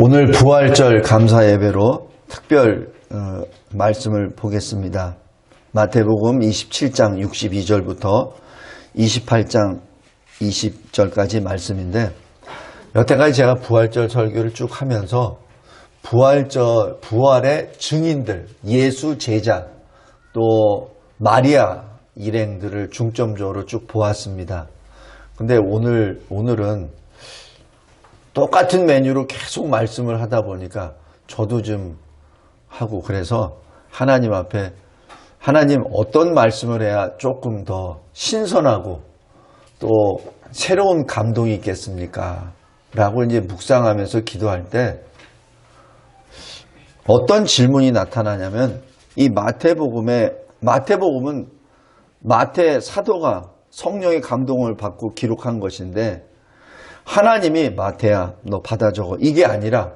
오늘 부활절 감사 예배로 특별 말씀을 보겠습니다. 마태복음 27장 62절부터 28장 20절까지 말씀인데, 여태까지 제가 부활절 설교를 쭉 하면서 부활의 증인들, 예수 제자, 또 마리아 일행들을 중점적으로 쭉 보았습니다. 근데 오늘은 똑같은 메뉴로 계속 말씀을 하다 보니까 저도 좀 하고, 그래서 하나님 앞에 하나님 어떤 말씀을 해야 조금 더 신선하고 또 새로운 감동이 있겠습니까? 라고 이제 묵상하면서 기도할 때 어떤 질문이 나타나냐면, 이 마태복음은 마태 사도가 성령의 감동을 받고 기록한 것인데, 하나님이 마태야 너 받아 적어, 이게 아니라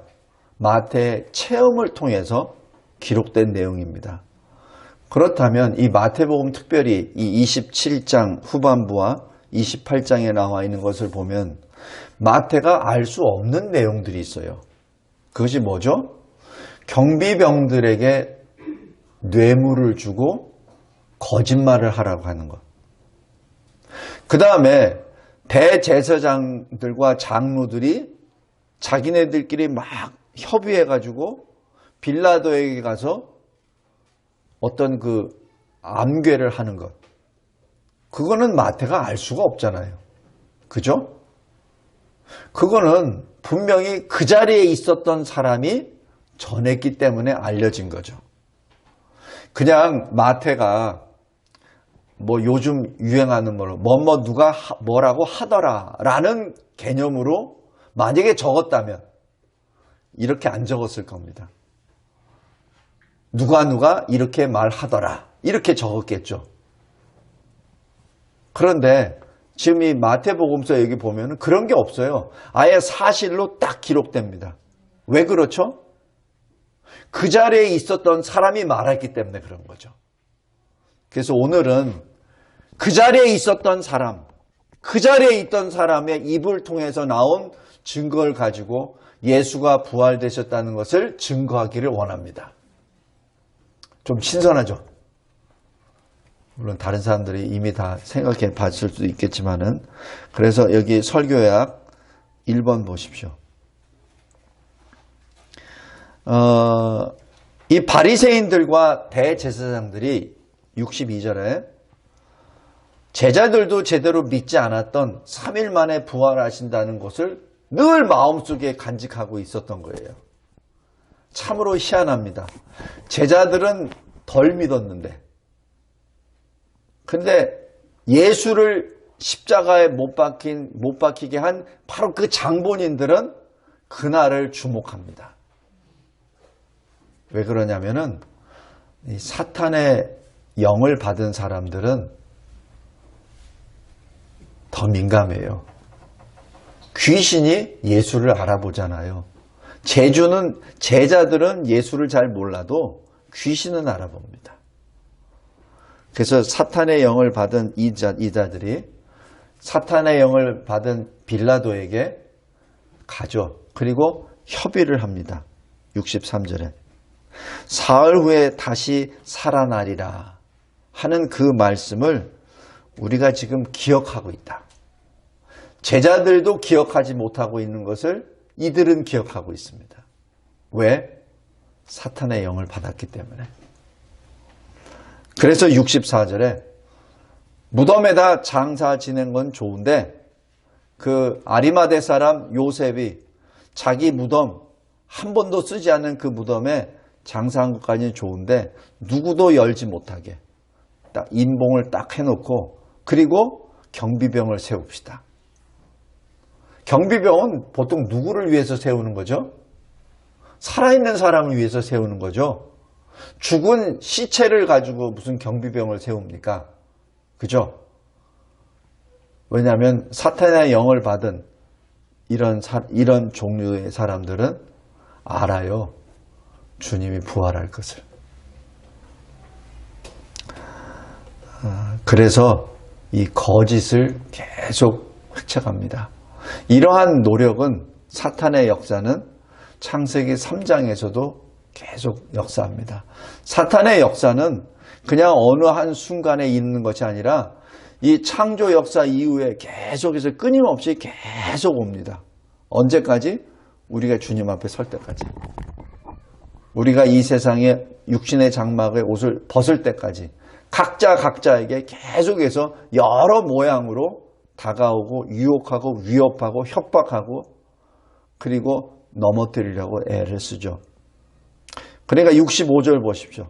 마태의 체험을 통해서 기록된 내용입니다. 그렇다면 이 마태복음, 특별히 이 27장 후반부와 28장에 나와 있는 것을 보면 마태가 알 수 없는 내용들이 있어요. 그것이 뭐죠? 경비병들에게 뇌물을 주고 거짓말을 하라고 하는 것. 그 다음에 대제사장들과 장로들이 자기네들끼리 막 협의해가지고 빌라도에게 가서 어떤 그 암괴를 하는 것. 그거는 마태가 알 수가 없잖아요. 그죠? 그거는 분명히 그 자리에 있었던 사람이 전했기 때문에 알려진 거죠. 그냥 마태가 뭐 요즘 유행하는 걸로 누가 뭐라고 하더라 라는 개념으로 만약에 적었다면 이렇게 안 적었을 겁니다. 누가 이렇게 말하더라 이렇게 적었겠죠. 그런데 지금 이 마태복음서 여기 보면은 그런 게 없어요. 아예 사실로 딱 기록됩니다. 왜 그렇죠? 그 자리에 있었던 사람이 말했기 때문에 그런 거죠. 그래서 오늘은 그 자리에 있었던 사람, 그 자리에 있던 사람의 입을 통해서 나온 증거를 가지고 예수가 부활되셨다는 것을 증거하기를 원합니다. 좀 신선하죠? 물론 다른 사람들이 이미 다 생각해 봤을 수도 있겠지만은, 그래서 여기 설교약 1번 보십시오. 이 바리새인들과 대제사장들이 62절에 제자들도 제대로 믿지 않았던 3일 만에 부활하신다는 것을 늘 마음속에 간직하고 있었던 거예요. 참으로 희한합니다. 제자들은 덜 믿었는데, 근데 예수를 십자가에 못 박히게 한 바로 그 장본인들은 그날을 주목합니다. 왜 그러냐면은 이 사탄의 영을 받은 사람들은 더 민감해요. 귀신이 예수를 알아보잖아요. 제자들은 예수를 잘 몰라도 귀신은 알아봅니다. 그래서 사탄의 영을 받은 이자들이 사탄의 영을 받은 빌라도에게 가죠. 그리고 협의를 합니다. 63절에 사흘 후에 다시 살아나리라 하는 그 말씀을 우리가 지금 기억하고 있다. 제자들도 기억하지 못하고 있는 것을 이들은 기억하고 있습니다. 왜? 사탄의 영을 받았기 때문에. 그래서 64절에 무덤에다 장사 지낸 건 좋은데 그 아리마대 사람 요셉이 자기 무덤 한 번도 쓰지 않은 그 무덤에 장사한 것까지는 좋은데 누구도 열지 못하게 딱 인봉을 딱 해놓고, 그리고 경비병을 세웁시다. 경비병은 보통 누구를 위해서 세우는 거죠? 살아있는 사람을 위해서 세우는 거죠. 죽은 시체를 가지고 무슨 경비병을 세웁니까? 그죠? 왜냐하면 사탄의 영을 받은 이런 종류의 사람들은 알아요. 주님이 부활할 것을. 그래서 이 거짓을 계속 획책합니다. 이러한 노력은, 사탄의 역사는 창세기 3장에서도 계속 역사합니다. 사탄의 역사는 그냥 어느 한 순간에 있는 것이 아니라 이 창조 역사 이후에 계속해서 끊임없이 계속 옵니다. 언제까지? 우리가 주님 앞에 설 때까지. 우리가 이 세상에 육신의 장막의 옷을 벗을 때까지 각자에게 계속해서 여러 모양으로 다가오고 유혹하고 위협하고 협박하고 그리고 넘어뜨리려고 애를 쓰죠. 그러니까 65절 보십시오.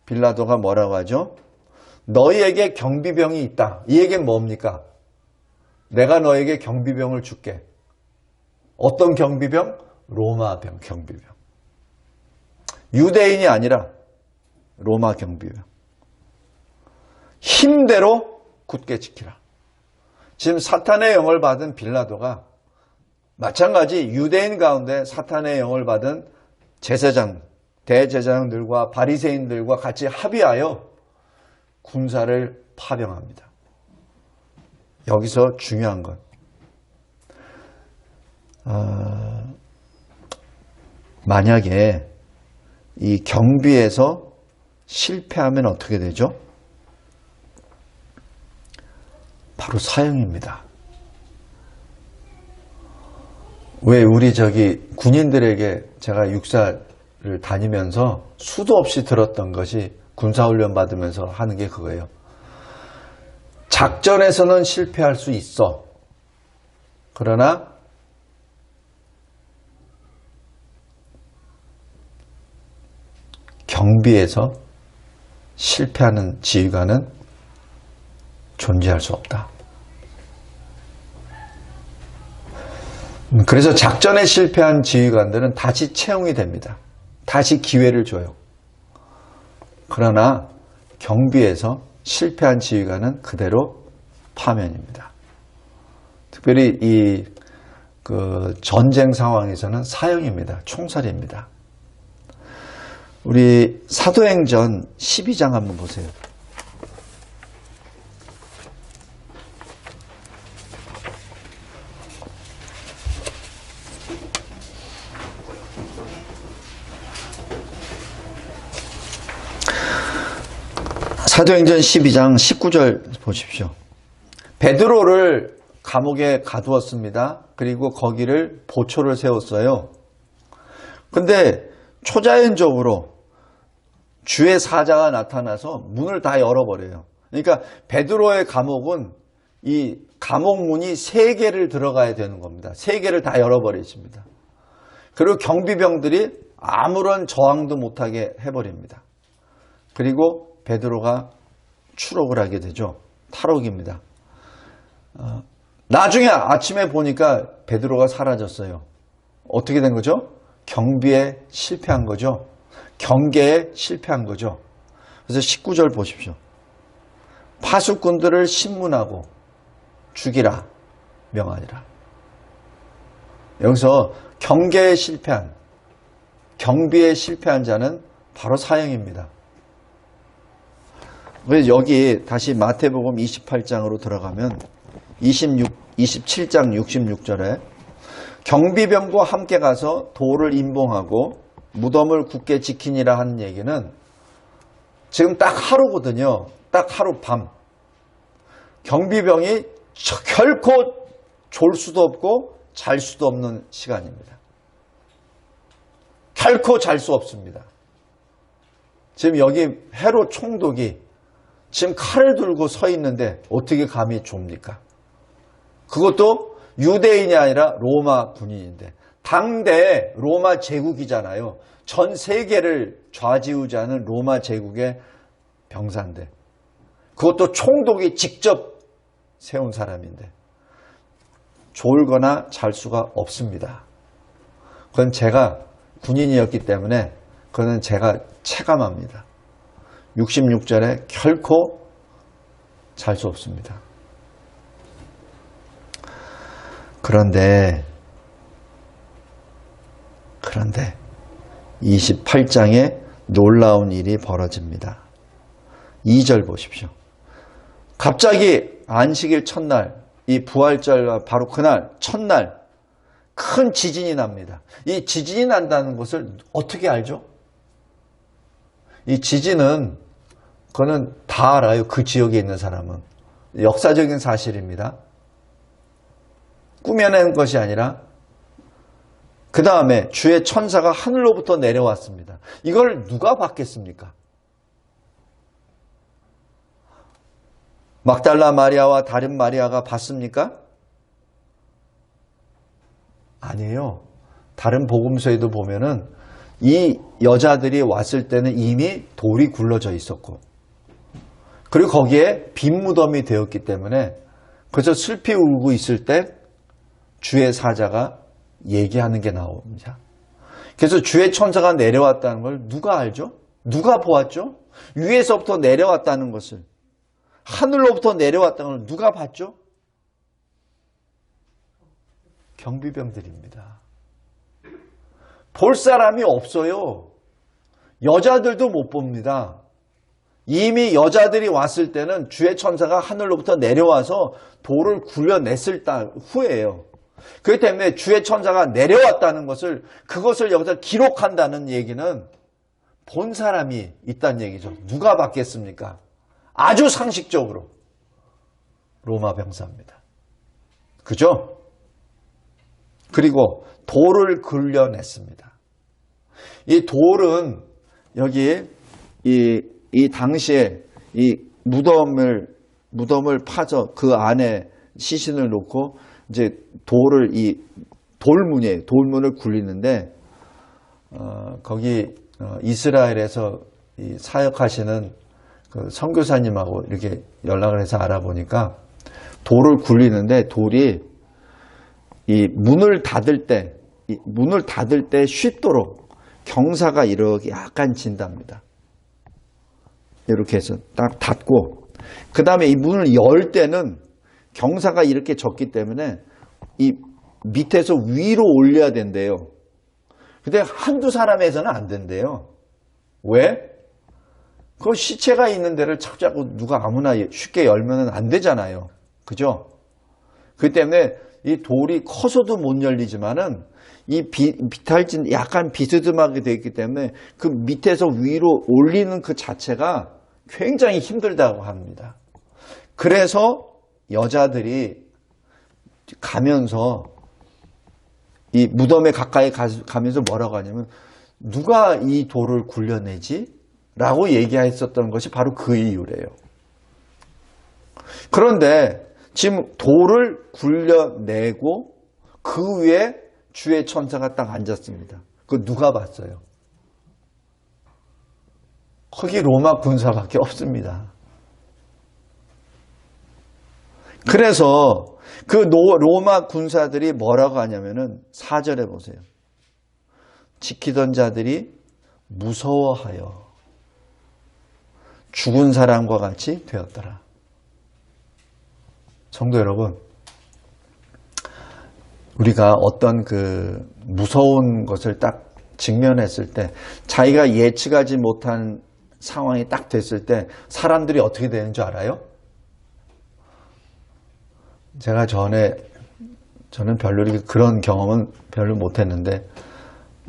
빌라도가 뭐라고 하죠? 너희에게 경비병이 있다. 이 얘기는 뭡니까? 내가 너에게 경비병을 줄게. 어떤 경비병? 로마 경비병. 유대인이 아니라 로마 경비병. 힘대로 굳게 지키라. 지금 사탄의 영을 받은 빌라도가 마찬가지 유대인 가운데 사탄의 영을 받은 제사장, 대제사장들과 바리새인들과 같이 합의하여 군사를 파병합니다. 여기서 중요한 건 만약에 이 경비에서 실패하면 어떻게 되죠? 바로 사형입니다. 왜 우리 군인들에게 제가 육사를 다니면서 수도 없이 들었던 것이 군사훈련 받으면서 하는 게 그거예요. 작전에서는 실패할 수 있어. 그러나 경비에서 실패하는 지휘관은 존재할 수 없다. 그래서 작전에 실패한 지휘관들은 다시 채용이 됩니다. 다시 기회를 줘요. 그러나 경비에서 실패한 지휘관은 그대로 파면입니다. 특별히 이 전쟁 상황에서는 사형입니다. 총살입니다. 우리 사도행전 12장 한번 보세요. 사도행전 12장 19절 보십시오. 베드로를 감옥에 가두었습니다. 그리고 거기를 보초를 세웠어요. 근데 초자연적으로 주의 사자가 나타나서 문을 다 열어버려요. 그러니까 베드로의 감옥은 이 감옥문이 3개를 들어가야 되는 겁니다. 3개를 다 열어버리십니다. 그리고 경비병들이 아무런 저항도 못하게 해버립니다. 그리고 베드로가 추록을 하게 되죠. 탈옥입니다. 나중에 아침에 보니까 베드로가 사라졌어요. 어떻게 된 거죠? 경비에 실패한 거죠. 경계에 실패한 거죠. 그래서 19절 보십시오. 파수꾼들을 신문하고 죽이라 명하니라. 여기서 경계에 실패한, 경비에 실패한 자는 바로 사형입니다. 그래서 여기 다시 마태복음 28장으로 들어가면 27장 66절에 경비병과 함께 가서 돌을 임봉하고 무덤을 굳게 지키니라 하는 얘기는 지금 딱 하루거든요. 딱 하룻밤. 경비병이 결코 졸 수도 없고 잘 수도 없는 시간입니다. 결코 잘 수 없습니다. 지금 여기 헤롯 총독이 지금 칼을 들고 서 있는데 어떻게 감히 좁니까? 그것도 유대인이 아니라 로마 군인인데 당대 로마 제국이잖아요. 전 세계를 좌지우지하는 로마 제국의 병사인데 그것도 총독이 직접 세운 사람인데 졸거나 잘 수가 없습니다. 그건 제가 군인이었기 때문에 그거는 제가 체감합니다. 66절에 결코 잘 수 없습니다. 그런데 28장에 놀라운 일이 벌어집니다. 2절 보십시오. 갑자기 안식일 첫날, 이 부활절과 바로 그날 첫날 큰 지진이 납니다. 이 지진이 난다는 것을 어떻게 알죠? 이 지진은 그거는 다 알아요. 그 지역에 있는 사람은. 역사적인 사실입니다. 꾸며낸 것이 아니라 그 다음에 주의 천사가 하늘로부터 내려왔습니다. 이걸 누가 봤겠습니까? 막달라 마리아와 다른 마리아가 봤습니까? 아니에요. 다른 복음서에도 보면은 이 여자들이 왔을 때는 이미 돌이 굴러져 있었고, 그리고 거기에 빈 무덤이 되었기 때문에, 그래서 슬피 울고 있을 때 주의 사자가 얘기하는 게 나옵니다. 그래서 주의 천사가 내려왔다는 걸 누가 알죠? 누가 보았죠? 위에서부터 내려왔다는 것을, 하늘로부터 내려왔다는 걸 누가 봤죠? 경비병들입니다. 볼 사람이 없어요. 여자들도 못 봅니다. 이미 여자들이 왔을 때는 주의 천사가 하늘로부터 내려와서 돌을 굴려냈을 후에예요. 그렇기 때문에 주의 천사가 내려왔다는 것을, 그것을 여기서 기록한다는 얘기는 본 사람이 있다는 얘기죠. 누가 봤겠습니까? 아주 상식적으로 로마 병사입니다. 그죠? 그리고 돌을 굴려냈습니다. 이 돌은 여기 이 당시에 이 무덤을 파서 그 안에 시신을 놓고 이제 돌을, 이 돌문이에요. 돌문을 굴리는데, 거기 이스라엘에서 이 사역하시는 그 선교사님하고 이렇게 연락을 해서 알아보니까 돌을 굴리는데 돌이 이 문을 닫을 때 쉽도록 경사가 이렇게 약간 진답니다. 이렇게 해서 딱 닫고, 그 다음에 이 문을 열 때는 경사가 이렇게 졌기 때문에 이 밑에서 위로 올려야 된대요. 근데 한두 사람에서는 안 된대요. 왜? 그 시체가 있는 데를 자꾸 누가 아무나 쉽게 열면 안 되잖아요. 그죠? 그렇기 때문에 이 돌이 커서도 못 열리지만은 이 비탈진 약간 비스듬하게 되어 있기 때문에 그 밑에서 위로 올리는 그 자체가 굉장히 힘들다고 합니다. 그래서 여자들이 가면서 이 무덤에 가까이 가면서 뭐라고 하냐면, 누가 이 돌을 굴려내지? 라고 얘기했었던 것이 바로 그 이유래요. 그런데 지금 돌을 굴려내고 그 위에 주의 천사가 딱 앉았습니다. 그거 누가 봤어요? 거기 로마 군사밖에 없습니다. 그래서 그 로마 군사들이 뭐라고 하냐면은 4절에 보세요. 지키던 자들이 무서워하여 죽은 사람과 같이 되었더라. 성도 여러분, 우리가 어떤 그 무서운 것을 딱 직면했을 때, 자기가 예측하지 못한 상황이 딱 됐을 때 사람들이 어떻게 되는 줄 알아요? 제가 저는 별로 그런 경험은 별로 못했는데,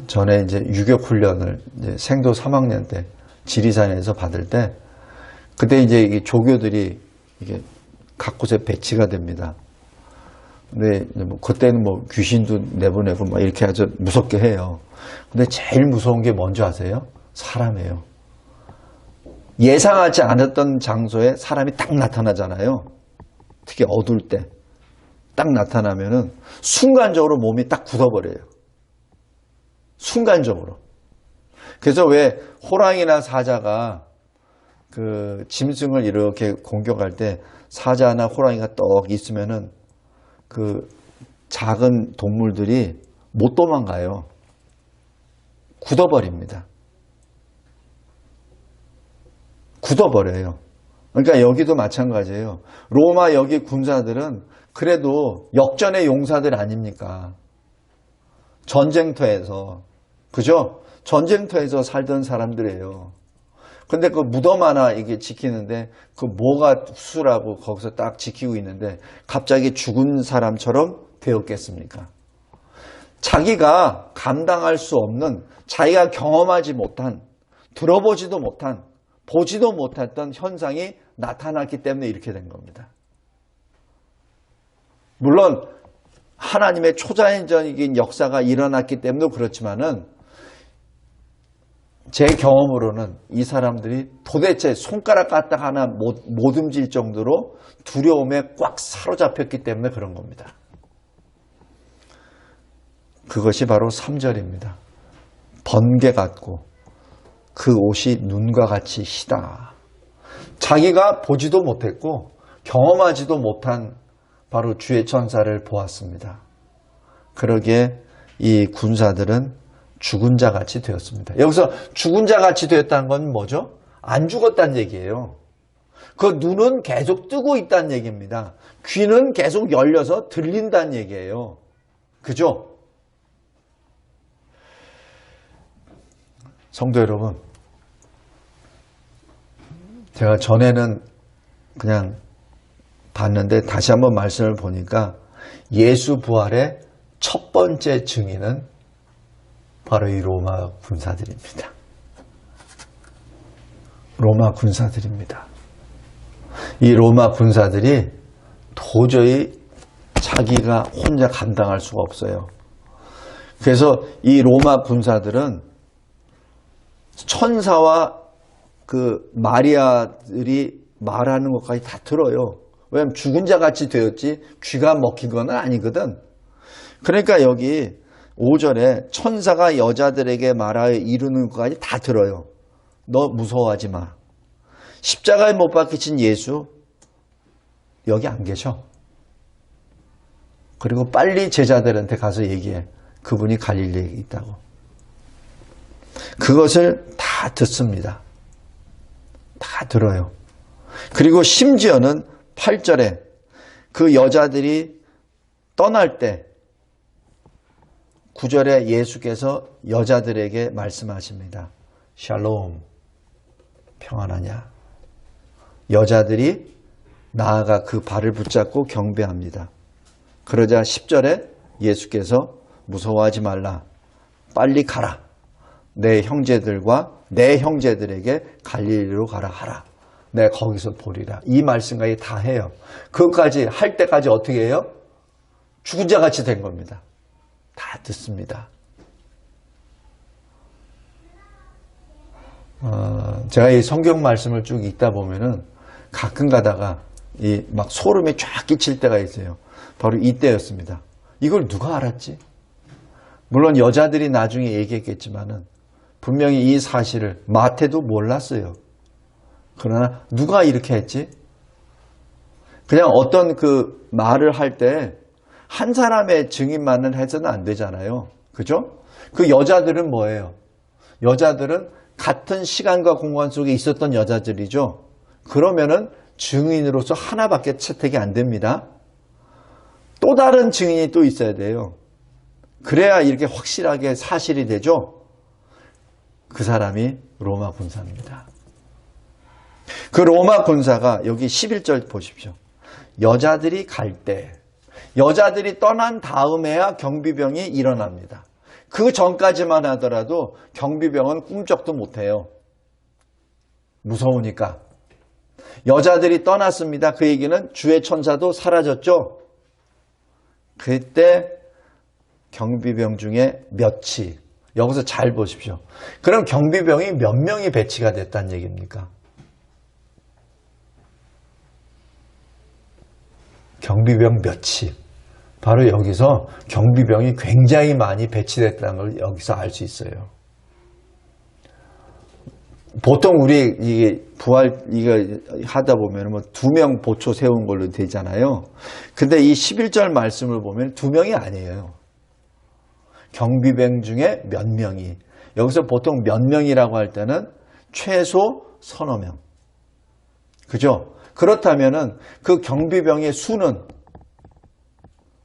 전에 이제 유격 훈련을 이제 생도 3학년 때 지리산에서 받을 때, 그때 이제 이 조교들이 이게 각 곳에 배치가 됩니다. 근데 뭐 그때는 뭐 귀신도 내보내고 막 이렇게 아주 무섭게 해요. 근데 제일 무서운 게 뭔지 아세요? 사람이에요. 예상하지 않았던 장소에 사람이 딱 나타나잖아요. 특히 어두울 때 딱 나타나면은 순간적으로 몸이 딱 굳어버려요. 순간적으로. 그래서 왜 호랑이나 사자가 그 짐승을 이렇게 공격할 때 사자나 호랑이가 떡 있으면은 그 작은 동물들이 못 도망가요. 굳어버립니다. 굳어버려요. 그러니까 여기도 마찬가지예요. 로마 여기 군사들은 그래도 역전의 용사들 아닙니까? 전쟁터에서, 그죠? 전쟁터에서 살던 사람들이에요. 근데 그 무덤 하나 이게 지키는데 그 뭐가 수라고 거기서 딱 지키고 있는데 갑자기 죽은 사람처럼 되었겠습니까? 자기가 감당할 수 없는, 자기가 경험하지 못한, 들어보지도 못한, 보지도 못했던 현상이 나타났기 때문에 이렇게 된 겁니다. 물론 하나님의 초자연적인 역사가 일어났기 때문에 그렇지만은 제 경험으로는 이 사람들이 도대체 손가락 까딱 하나 못 움직일 정도로 두려움에 꽉 사로잡혔기 때문에 그런 겁니다. 그것이 바로 3절입니다. 번개 같고 그 옷이 눈과 같이 희다. 자기가 보지도 못했고 경험하지도 못한 바로 주의 천사를 보았습니다. 그러기에 이 군사들은 죽은 자 같이 되었습니다. 여기서 죽은 자 같이 되었다는 건 뭐죠? 안 죽었다는 얘기예요. 그 눈은 계속 뜨고 있다는 얘기입니다. 귀는 계속 열려서 들린다는 얘기예요. 그죠? 성도 여러분, 제가 전에는 그냥 봤는데 다시 한번 말씀을 보니까 예수 부활의 첫 번째 증인은 바로 이 로마 군사들입니다. 로마 군사들입니다. 이 로마 군사들이 도저히 자기가 혼자 감당할 수가 없어요. 그래서 이 로마 군사들은 천사와 그 마리아들이 말하는 것까지 다 들어요. 왜냐하면 죽은 자 같이 되었지 귀가 먹힌 건 아니거든. 그러니까 여기 5절에 천사가 여자들에게 말하여 이루는 것까지 다 들어요. 너 무서워하지 마. 십자가에 못 박히신 예수 여기 안 계셔. 그리고 빨리 제자들한테 가서 얘기해. 그분이 갈릴리에 있다고. 그것을 다 듣습니다. 다 들어요. 그리고 심지어는 8절에 그 여자들이 떠날 때 9절에 예수께서 여자들에게 말씀하십니다. 샬롬, 평안하냐? 여자들이 나아가 그 발을 붙잡고 경배합니다. 그러자 10절에 예수께서 무서워하지 말라. 빨리 가라. 내 형제들에게 갈릴리로 가라 하라. 내가 거기서 보리라. 이 말씀까지 다 해요. 그것까지 할 때까지 어떻게 해요? 죽은 자 같이 된 겁니다. 다 듣습니다. 제가 이 성경 말씀을 쭉 읽다 보면은 가끔 가다가 이 막 소름이 쫙 끼칠 때가 있어요. 바로 이때였습니다. 이걸 누가 알았지? 물론 여자들이 나중에 얘기했겠지만은 분명히 이 사실을 마태도 몰랐어요. 그러나 누가 이렇게 했지? 그냥 어떤 그 말을 할 때 한 사람의 증인만은 해서는 안 되잖아요. 그죠? 그 여자들은 뭐예요? 여자들은 같은 시간과 공간 속에 있었던 여자들이죠. 그러면은 증인으로서 하나밖에 채택이 안 됩니다. 또 다른 증인이 또 있어야 돼요. 그래야 이렇게 확실하게 사실이 되죠. 그 사람이 로마 군사입니다. 그 로마 군사가 여기 11절 보십시오. 여자들이 갈 때, 여자들이 떠난 다음에야 경비병이 일어납니다. 그 전까지만 하더라도 경비병은 꿈쩍도 못해요. 무서우니까. 여자들이 떠났습니다. 그 얘기는 주의 천사도 사라졌죠. 그때 경비병 중에 몇이, 여기서 잘 보십시오. 그럼 경비병이 몇 명이 배치가 됐다는 얘기입니까? 경비병 몇이. 바로 여기서 경비병이 굉장히 많이 배치됐다는 걸 여기서 알 수 있어요. 보통 우리 이게 부활 이거 하다 보면 뭐 2명 보초 세운 걸로 되잖아요. 근데 이 11절 말씀을 보면 2명이 아니에요. 경비병 중에 몇 명이. 여기서 보통 몇 명이라고 할 때는 최소 서너 명. 그죠? 그렇다면은 그 경비병의 수는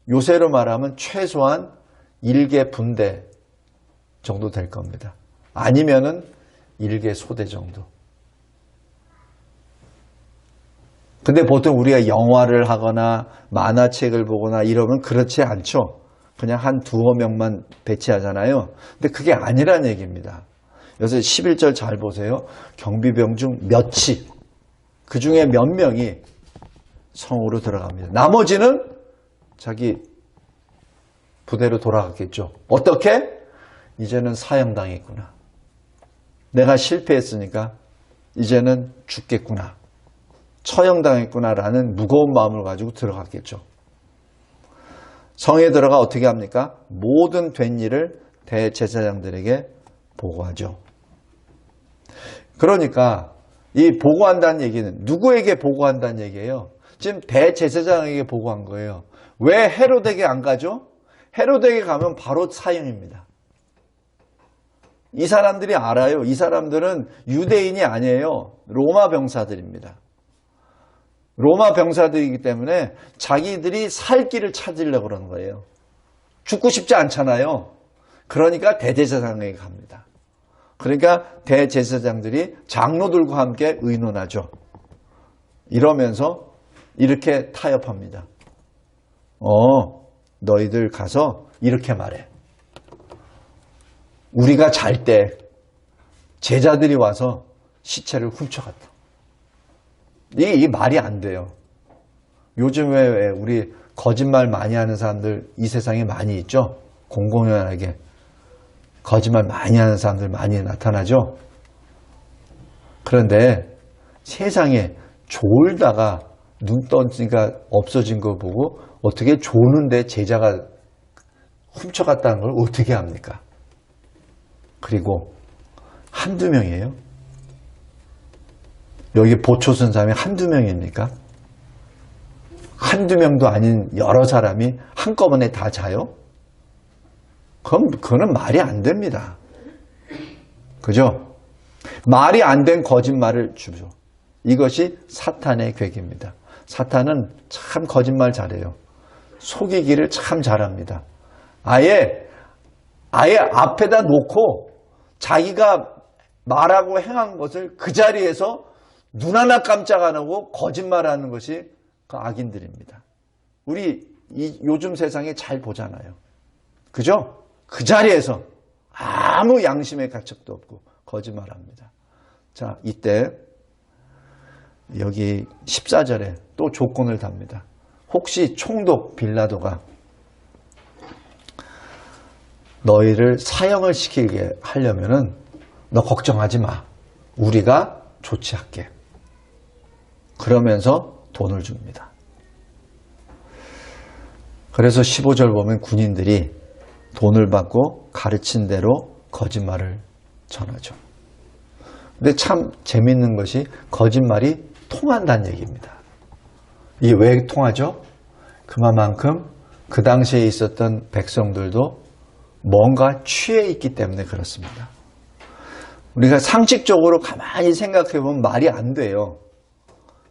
요새로 말하면 최소한 1개 분대 정도 될 겁니다. 아니면은 1개 소대 정도. 근데 보통 우리가 영화를 하거나 만화책을 보거나 이러면 그렇지 않죠. 그냥 한 두어 명만 배치하잖아요. 근데 그게 아니란 얘기입니다. 여기서 11절 잘 보세요. 경비병 중 몇이, 그 중에 몇 명이 성으로 들어갑니다. 나머지는 자기 부대로 돌아갔겠죠. 어떻게? 이제는 사형당했구나. 내가 실패했으니까 이제는 죽겠구나. 처형당했구나라는 무거운 마음을 가지고 들어갔겠죠. 성에 들어가 어떻게 합니까? 모든 된 일을 대제사장들에게 보고하죠. 그러니까 이 보고한다는 얘기는 누구에게 보고한다는 얘기예요? 지금 대제사장에게 보고한 거예요. 왜 헤로데에게 안 가죠? 헤로데에게 가면 바로 사형입니다. 이 사람들이 알아요. 이 사람들은 유대인이 아니에요. 로마 병사들입니다. 로마 병사들이기 때문에 자기들이 살 길을 찾으려고 그러는 거예요. 죽고 싶지 않잖아요. 그러니까 대제사장에게 갑니다. 그러니까 대제사장들이 장로들과 함께 의논하죠. 이러면서 이렇게 타협합니다. 너희들 가서 이렇게 말해. 우리가 잘 때 제자들이 와서 시체를 훔쳐갔다. 이 말이 안 돼요. 요즘에 왜 우리 거짓말 많이 하는 사람들 이 세상에 많이 있죠? 공공연하게 거짓말 많이 하는 사람들 많이 나타나죠? 그런데 세상에 졸다가 눈 떠니까 없어진 거 보고 어떻게 조는데 제자가 훔쳐갔다는 걸 어떻게 합니까? 그리고 한두 명이에요? 여기 보초 쓴 사람이 한두 명입니까? 한두 명도 아닌 여러 사람이 한꺼번에 다 자요? 그거는 말이 안 됩니다. 그죠? 말이 안 된 거짓말을 주죠. 이것이 사탄의 괴기입니다. 사탄은 참 거짓말 잘해요. 속이기를 참 잘합니다. 아예 앞에다 놓고 자기가 말하고 행한 것을 그 자리에서 눈 하나 깜짝 안 하고 거짓말하는 것이 그 악인들입니다. 우리 요즘 세상에 잘 보잖아요. 그죠? 그 자리에서 아무 양심의 가책도 없고 거짓말합니다. 자, 이때 여기 14절에 또 조건을 답니다. 혹시 총독 빌라도가 너희를 사형을 시키게 하려면은 너 걱정하지 마. 우리가 조치할게. 그러면서 돈을 줍니다. 그래서 15절 보면 군인들이 돈을 받고 가르친 대로 거짓말을 전하죠. 근데 참 재밌는 것이 거짓말이 통한다는 얘기입니다. 이게 왜 통하죠? 그만큼 그 당시에 있었던 백성들도 뭔가 취해 있기 때문에 그렇습니다. 우리가 상식적으로 가만히 생각해 보면 말이 안 돼요.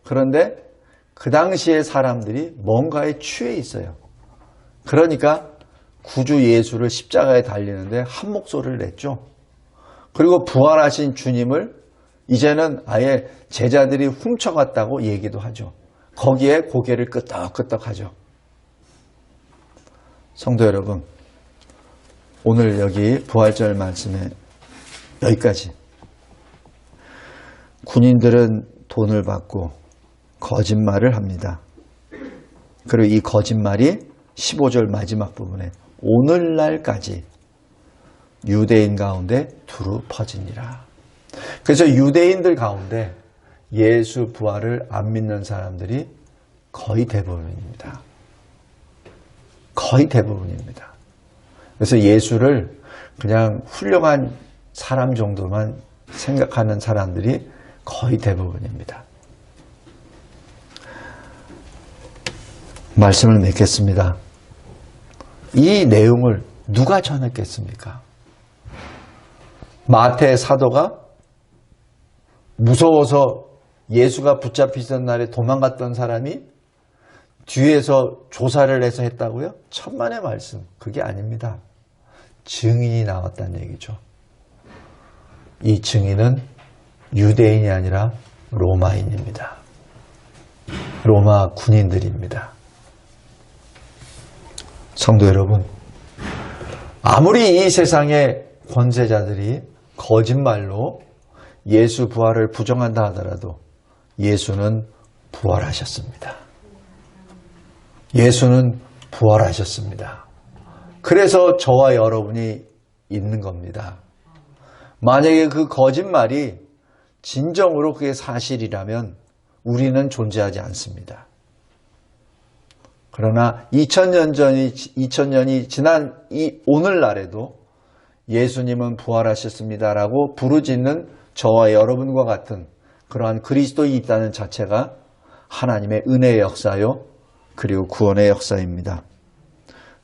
그런데 그 당시의 사람들이 뭔가에 취해 있어요. 그러니까 구주 예수를 십자가에 달리는데 한 목소리를 냈죠. 그리고 부활하신 주님을 이제는 아예 제자들이 훔쳐갔다고 얘기도 하죠. 거기에 고개를 끄덕끄덕 하죠. 성도 여러분, 오늘 여기 부활절 말씀에 여기까지. 군인들은 돈을 받고 거짓말을 합니다. 그리고 이 거짓말이 15절 마지막 부분에 오늘날까지 유대인 가운데 두루 퍼지니라. 그래서 유대인들 가운데 예수 부활을 안 믿는 사람들이 거의 대부분입니다. 거의 대부분입니다. 그래서 예수를 그냥 훌륭한 사람 정도만 생각하는 사람들이 거의 대부분입니다. 말씀을 맺겠습니다. 이 내용을 누가 전했겠습니까? 마태 사도가 무서워서 예수가 붙잡히던 날에 도망갔던 사람이 뒤에서 조사를 해서 했다고요? 천만의 말씀. 그게 아닙니다. 증인이 나왔다는 얘기죠. 이 증인은 유대인이 아니라 로마인입니다. 로마 군인들입니다. 성도 여러분, 아무리 이 세상의 권세자들이 거짓말로 예수 부활을 부정한다 하더라도 예수는 부활하셨습니다. 예수는 부활하셨습니다. 그래서 저와 여러분이 있는 겁니다. 만약에 그 거짓말이 진정으로 그게 사실이라면 우리는 존재하지 않습니다. 그러나 2000년이 지난 이 오늘날에도 예수님은 부활하셨습니다라고 부르짖는 저와 여러분과 같은 그러한 그리스도인이 있다는 자체가 하나님의 은혜의 역사요, 그리고 구원의 역사입니다.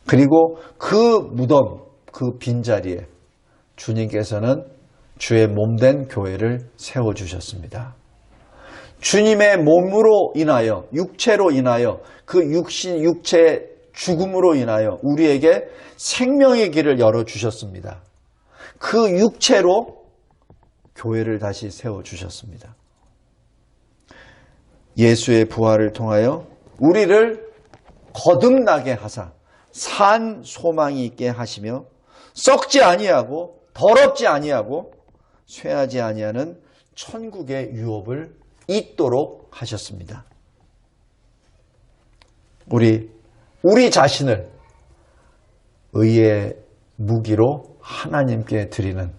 그리고 그 무덤, 그 빈자리에 주님께서는 주의 몸된 교회를 세워주셨습니다. 주님의 몸으로 인하여, 육체로 인하여, 그 육체 죽음으로 인하여 우리에게 생명의 길을 열어주셨습니다. 그 육체로 교회를 다시 세워주셨습니다. 예수의 부활을 통하여 우리를 거듭나게 하사 산 소망이 있게 하시며 썩지 아니하고 더럽지 아니하고 쇠하지 아니하는 천국의 유업을 있도록 하셨습니다. 우리 자신을 의의 무기로 하나님께 드리는,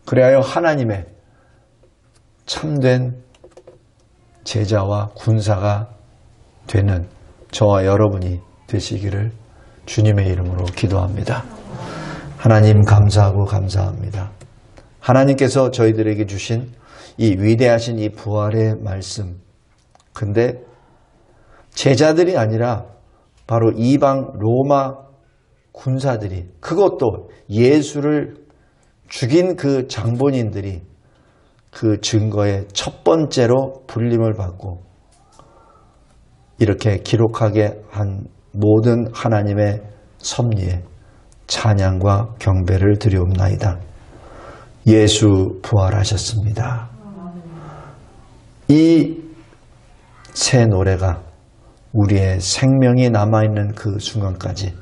그래야 하나님의 참된 제자와 군사가 되는 저와 여러분이 되시기를 주님의 이름으로 기도합니다. 하나님 감사하고 감사합니다. 하나님께서 저희들에게 주신 이 위대하신 이 부활의 말씀, 근데 제자들이 아니라 바로 이방 로마 군사들이, 그것도 예수를 죽인 그 장본인들이 그 증거의 첫 번째로 불림을 받고 이렇게 기록하게 한 모든 하나님의 섭리에 찬양과 경배를 드리옵나이다. 예수 부활하셨습니다. 이 새 노래가 우리의 생명이 남아있는 그 순간까지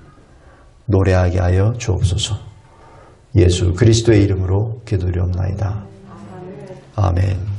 노래하게 하여 주옵소서. 예수 그리스도의 이름으로 기도드리옵나이다. 아멘.